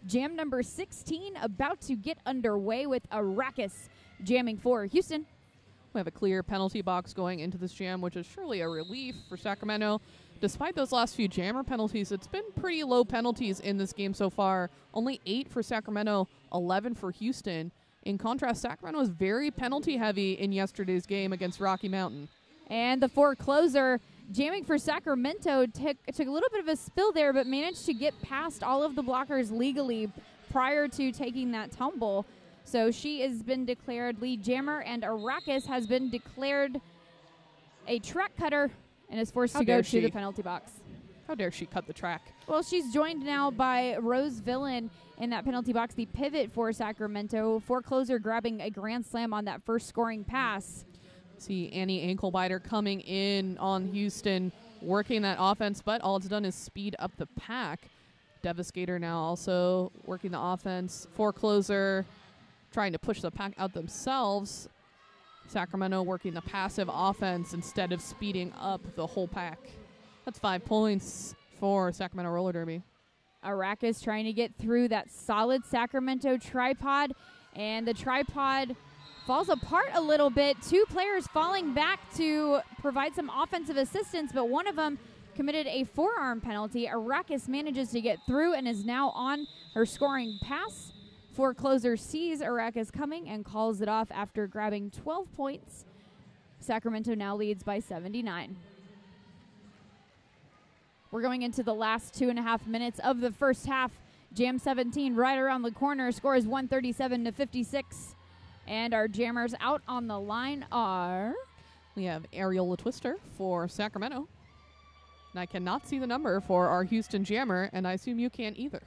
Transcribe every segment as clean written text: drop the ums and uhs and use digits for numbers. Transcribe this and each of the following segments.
Jam number 16 about to get underway with Arrakis jamming for Houston. We have a clear penalty box going into this jam, which is surely a relief for Sacramento. Despite those last few jammer penalties, it's been pretty low penalties in this game so far. Only 8 for Sacramento, 11 for Houston. In contrast, Sacramento was very penalty heavy in yesterday's game against Rocky Mountain. And the forecloser jamming for Sacramento took a little bit of a spill there, but managed to get past all of the blockers legally prior to taking that tumble. So she has been declared lead jammer, and Arrakis has been declared a track cutter and is forced to go to the penalty box. How dare she cut the track? Well, she's joined now by Rose Villain in that penalty box, the pivot for Sacramento. Forecloser grabbing a grand slam on that first scoring pass. See Annie Anklebiter coming in on Houston, working that offense, but all it's done is speed up the pack. Devastator now also working the offense. Forecloser trying to push the pack out themselves. Sacramento working the passive offense instead of speeding up the whole pack. That's 5 points for Sacramento Roller Derby. Arrakis trying to get through that solid Sacramento tripod, and the tripod falls apart a little bit. 2 players falling back to provide some offensive assistance, but one of them committed a forearm penalty. Arrakis manages to get through and is now on her scoring pass. Forecloser sees Arrakis coming and calls it off after grabbing 12 points. Sacramento now leads by 79. We're going into the last 2.5 minutes of the first half. Jam 17 right around the corner. Score is 137-56. And our jammers out on the line are... We have Ariel LaTwister for Sacramento. And I cannot see the number for our Houston jammer, and I assume you can't either.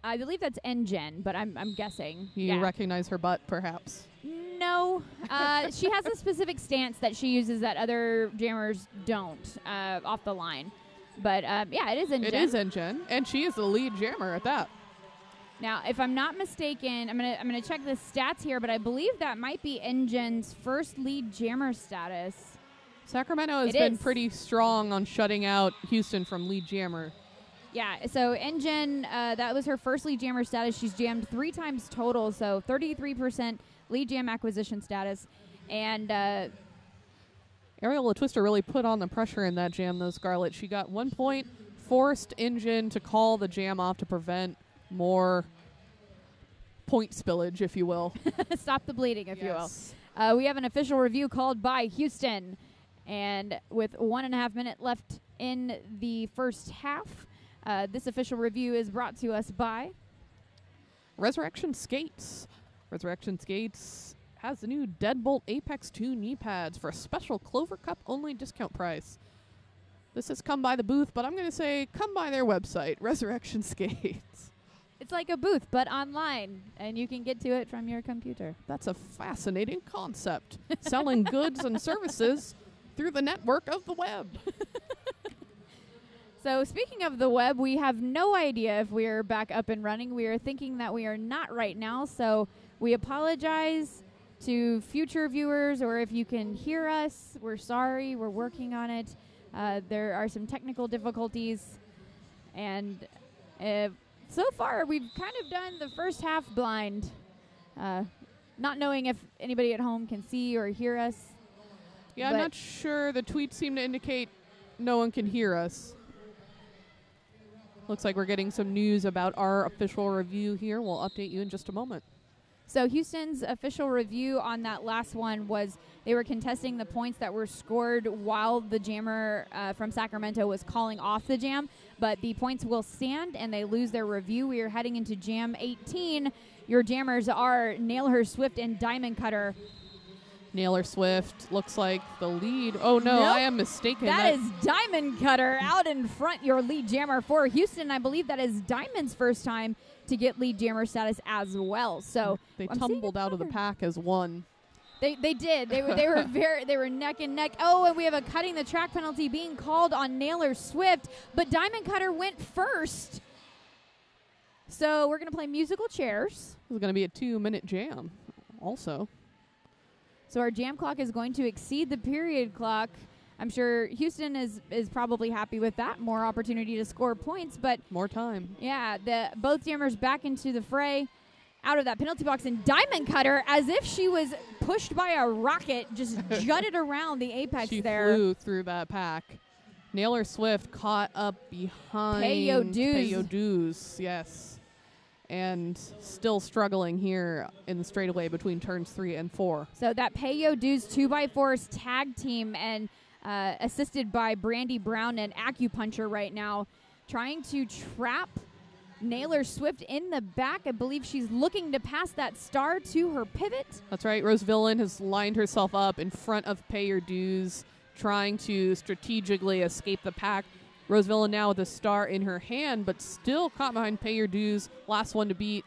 I believe that's NGen, but I'm guessing. You recognize her butt, perhaps? No. She has a specific stance that she uses that other jammers don't off the line. But, yeah, it is NGen. It is NGen, and she is the lead jammer at that. Now, if I'm not mistaken, I'm gonna check the stats here, but I believe that might be NGen's first lead jammer status. Sacramento has been pretty strong on shutting out Houston from lead jammer. Yeah, so NGen, that was her first lead jammer status. She's jammed 3 times total, so 33% lead jam acquisition status. And Ariel LaTwister really put on the pressure in that jam, though, Scarlett. She got 1 point, forced NGen to call the jam off to prevent more point spillage, if you will. Stop the bleeding, if you will. We have an official review called by Houston. And with 1.5 minutes left in the first half, this official review is brought to us by Resurrection Skates. Resurrection Skates has the new Deadbolt Apex 2 knee pads for a special Clover Cup only discount price. This has come by the booth, but I'm going to say come by their website, Resurrection Skates. It's like a booth, but online, and you can get to it from your computer. That's a fascinating concept. Selling goods and services through the network of the web. So speaking of the web, we have no idea if we are back up and running. We are thinking that we are not right now, so we apologize to future viewers, or if you can hear us, we're sorry. We're working on it. There are some technical difficulties, and so far we've kind of done the first half blind, not knowing if anybody at home can see or hear us. Yeah, I'm not sure. The tweets seem to indicate no one can hear us. Looks like we're getting some news about our official review here. We'll update you in just a moment. So Houston's official review on that last one was they were contesting the points that were scored while the jammer from Sacramento was calling off the jam, but the points will stand and they lose their review. We are heading into Jam 18. Your jammers are Nail Her Swift and Diamond Cutter. Nail Her Swift looks like the lead. Oh, no, nope. I am mistaken. That is Diamond Cutter out in front, your lead jammer for Houston. I believe that is Diamond's first time to get lead jammer status as well. So they tumbled out of the pack as one. They did. They were neck and neck. Oh, and we have a cutting the track penalty being called on Nail Her Swift, but Diamond Cutter went first. So we're going to play musical chairs. This is going to be a 2-minute jam also. So our jam clock is going to exceed the period clock. I'm sure Houston is probably happy with that. More opportunity to score points, but more time. Yeah, both Jammers back into the fray, out of that penalty box, and Diamond Cutter, as if she was pushed by a rocket, just jutted around the apex there. She flew through that pack. Naylor Swift caught up behind Peyo Duz, yes. And still struggling here in the straightaway between turns 3 and 4. So that Peyo Duz 2x4's tag team and assisted by Brandy Brown and Acupuncture right now, trying to trap Naylor Swift in the back. I believe she's looking to pass that star to her pivot. That's right. Rose Villain has lined herself up in front of Peyo Duz, trying to strategically escape the pack. Rose Villain now with a star in her hand, but still caught behind Peyo Duz, last one to beat.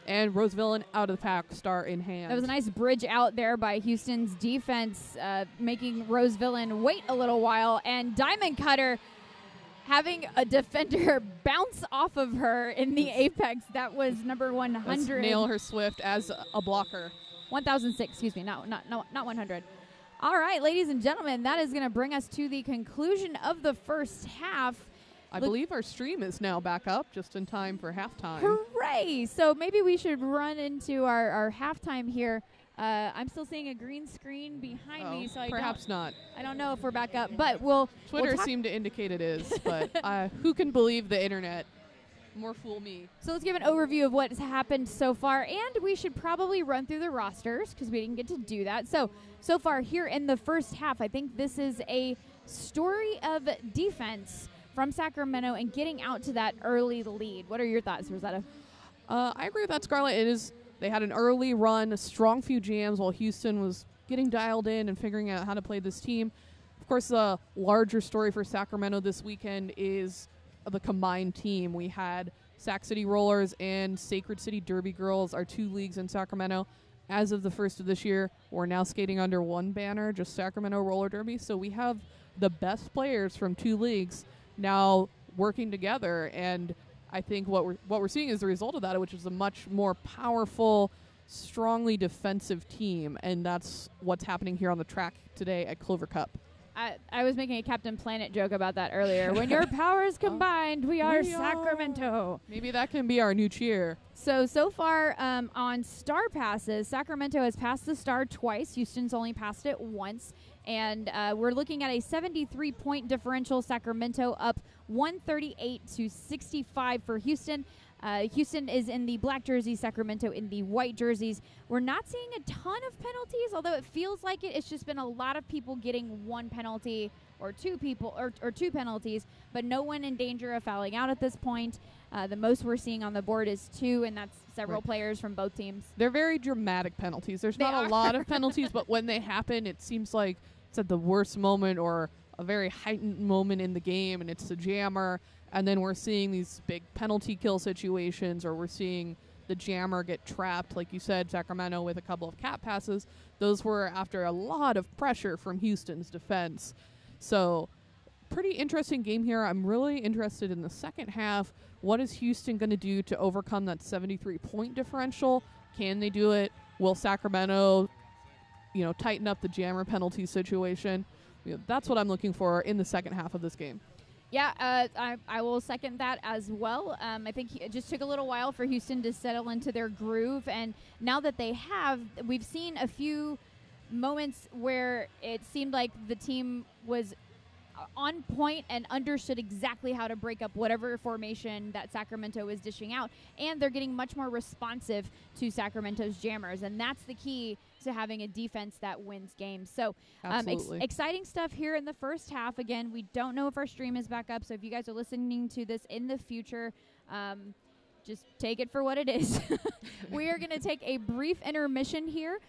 And Rose Villain out of the pack, star in hand. That was a nice bridge out there by Houston's defense, making Rose Villain wait a little while. And Diamond Cutter having a defender bounce off of her in the apex. That was number 100. Let's nail her Swift as a blocker. 1006, excuse me, not 100. All right, ladies and gentlemen, that is going to bring us to the conclusion of the first half. I believe our stream is now back up just in time for halftime. Hooray! So maybe we should run into our halftime here. I'm still seeing a green screen behind me, so perhaps not. I don't know if we're back up, but Twitter seemed to indicate it is, but who can believe the internet? More fool me. So let's give an overview of what's happened so far, and we should probably run through the rosters because we didn't get to do that. So far here in the first half, I think this is a story of defense from Sacramento and getting out to that early lead. What are your thoughts, Rosetta? I agree with that, Scarlett. They had an early run, a strong few jams while Houston was getting dialed in and figuring out how to play this team. Of course, the larger story for Sacramento this weekend is the combined team. We had Sac City Rollers and Sacred City Derby Girls, our 2 leagues in Sacramento. As of the first of this year, we're now skating under one banner, just Sacramento Roller Derby. So we have the best players from 2 leagues now working together, and I think what we're seeing is the result of that, which is a much more powerful, strongly defensive team, and that's what's happening here on the track today at Clover Cup. I was making a Captain Planet joke about that earlier. When your powers combined, we are Sacramento. Maybe that can be our new cheer. So far on star passes, Sacramento has passed the star twice. Houston's only passed it once. And we're looking at a 73-point differential. Sacramento up 138-65 for Houston. Houston is in the black jersey, Sacramento in the white jerseys. We're not seeing a ton of penalties, although it feels like it. It's just been a lot of people getting 1 penalty or 2 penalties, but no one in danger of fouling out at this point. The most we're seeing on the board is 2, and that's several players from both teams. They're very dramatic penalties. There's not a lot of penalties, but when they happen, it seems like it's at the worst moment or a very heightened moment in the game, and it's a jammer. And then we're seeing these big penalty kill situations, or we're seeing the jammer get trapped, like you said, Sacramento with a couple of cap passes. Those were after a lot of pressure from Houston's defense. So pretty interesting game here. I'm really interested in the second half. What is Houston going to do to overcome that 73-point differential? Can they do it? Will Sacramento, tighten up the jammer penalty situation? That's what I'm looking for in the second half of this game. Yeah, I will second that as well. I think it just took a little while for Houston to settle into their groove, and now that they have, we've seen a few moments where it seemed like the team was on point and understood exactly how to break up whatever formation that Sacramento is dishing out, and they're getting much more responsive to Sacramento's jammers, and that's the key to having a defense that wins games. So exciting stuff here in the first half. Again, we don't know if our stream is back up, so if you guys are listening to this in the future, just take it for what it is. We are going to take a brief intermission here.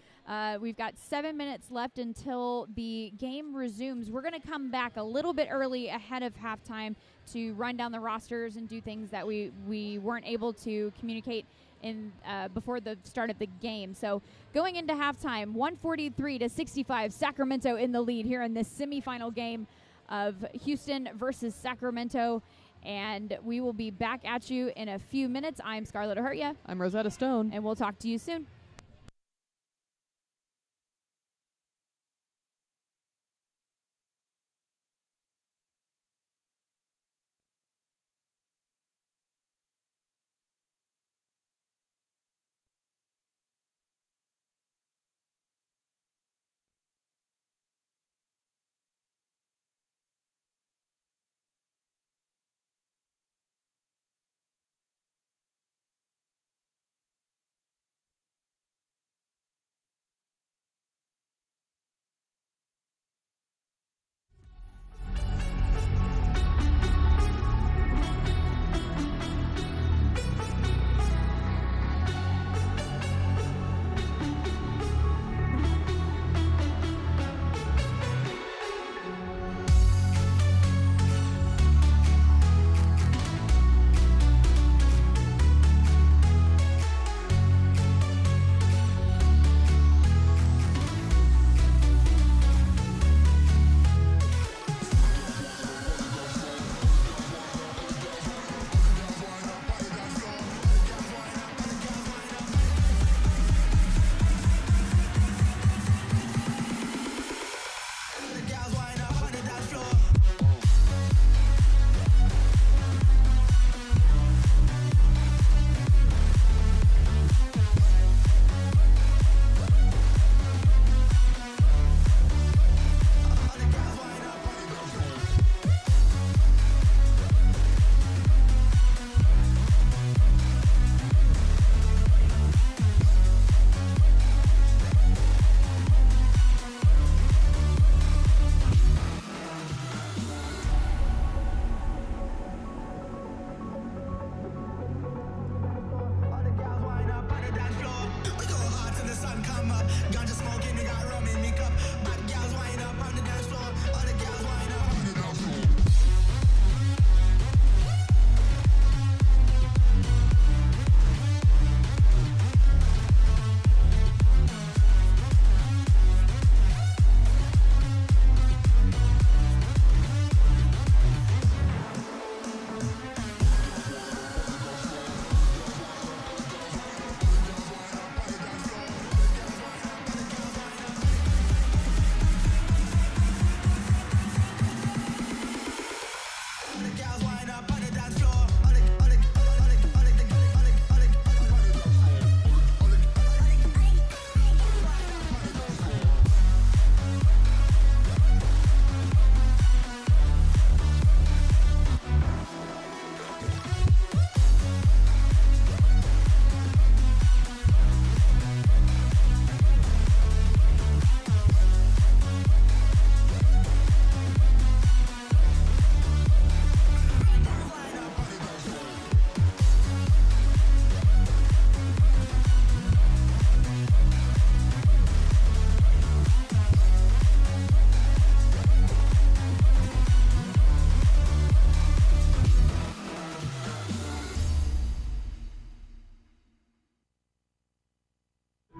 We've got 7 minutes left until the game resumes. We're going to come back a little bit early ahead of halftime to run down the rosters and do things that we weren't able to communicate in before the start of the game. So going into halftime, 143-65, Sacramento in the lead here in this semifinal game of Houston versus Sacramento. And we will be back at you in a few minutes. I'm Scarlett O'Hurtia. I'm Rosetta Stone. And we'll talk to you soon. I'm up. Ganja smoking, they got rum in me cup. Bad gals wind up on the dance floor. All the gals wind up on the dance floor.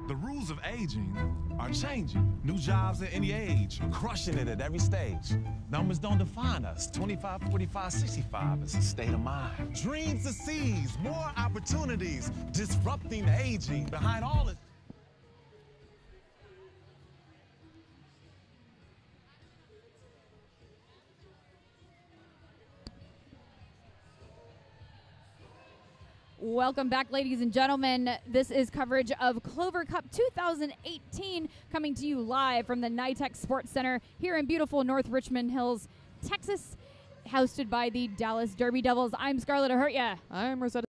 The rules of aging are changing. New jobs at any age, crushing it at every stage. Numbers don't define us. 25, 45, 65 is a state of mind. Dreams to seize, more opportunities, disrupting aging. Behind all it. Welcome back, ladies and gentlemen. This is coverage of Clover Cup 2018, coming to you live from the NYTEX Sports Center here in beautiful North Richmond Hills, Texas, hosted by the Dallas Derby Devils. I'm Scarlett Ahurtya. I'm Rosetta